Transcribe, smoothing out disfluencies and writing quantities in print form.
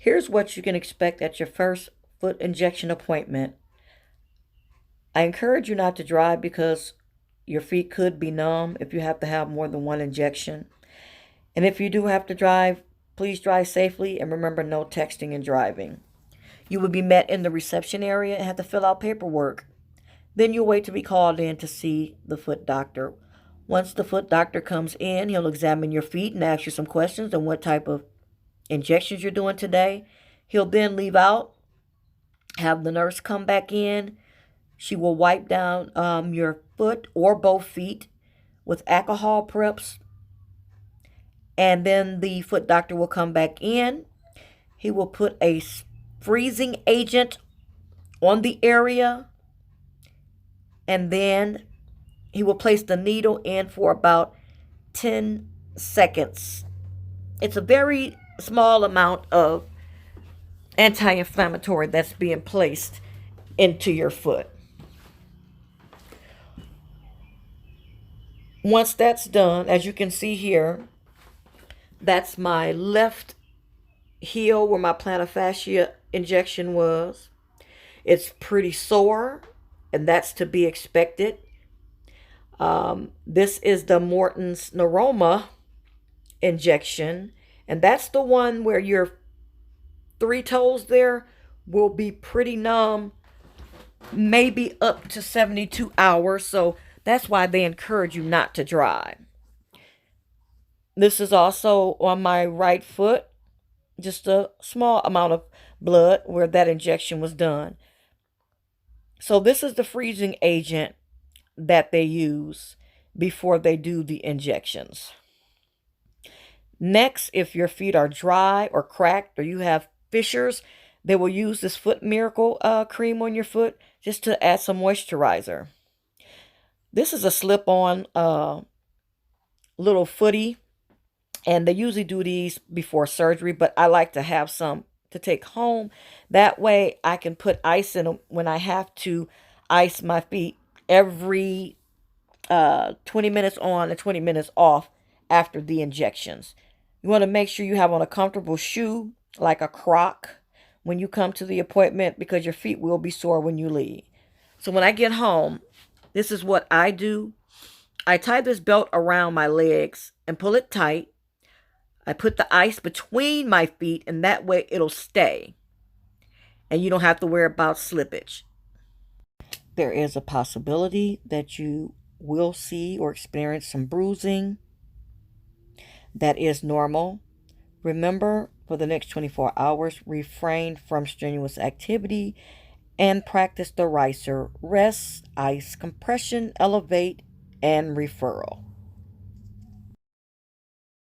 Here's what you can expect at your first foot injection appointment. I encourage you not to drive because your feet could be numb if you have to have more than one injection. And if you do have to drive, please drive safely and remember no texting and driving. You will be met in the reception area and have to fill out paperwork. Then you'll wait to be called in to see the foot doctor. Once the foot doctor comes in, he'll examine your feet and ask you some questions on what type of injections you're doing today. He'll then leave out, have the nurse come back in. She will wipe down your foot or both feet with alcohol preps. And then the foot doctor will come back in. He will put a freezing agent on the area. And then he will place the needle in for about 10 seconds. It's a very small amount of anti-inflammatory that's being placed into your foot. Once that's done, as you can see here, that's my left heel where my plantar fascia injection was. It's pretty sore, and that's to be expected. This is the Morton's Neuroma injection, and that's the one where your 3 toes there will be pretty numb, maybe up to 72 hours. So that's why they encourage you not to drive. This is also on my right foot, just a small amount of blood where that injection was done. So this is the freezing agent that they use before they do the injections. Next, if your feet are dry or cracked or you have fissures, they will use this Foot Miracle cream on your foot just to add some moisturizer. This is a slip-on little footie, and they usually do these before surgery, but I like to have some to take home. That way I can put ice in them when I have to ice my feet every 20 minutes on and 20 minutes off after the injections. You want to make sure you have on a comfortable shoe, like a Croc, when you come to the appointment, because your feet will be sore when you leave. So when I get home, this is what I do. I tie this belt around my legs and pull it tight. I put the ice between my feet, and that way it'll stay. And you don't have to worry about slippage. There is a possibility that you will see or experience some bruising. That is normal. Remember, for the next 24 hours, refrain from strenuous activity and practice the RICER: rest, ice, compression, elevate, and referral.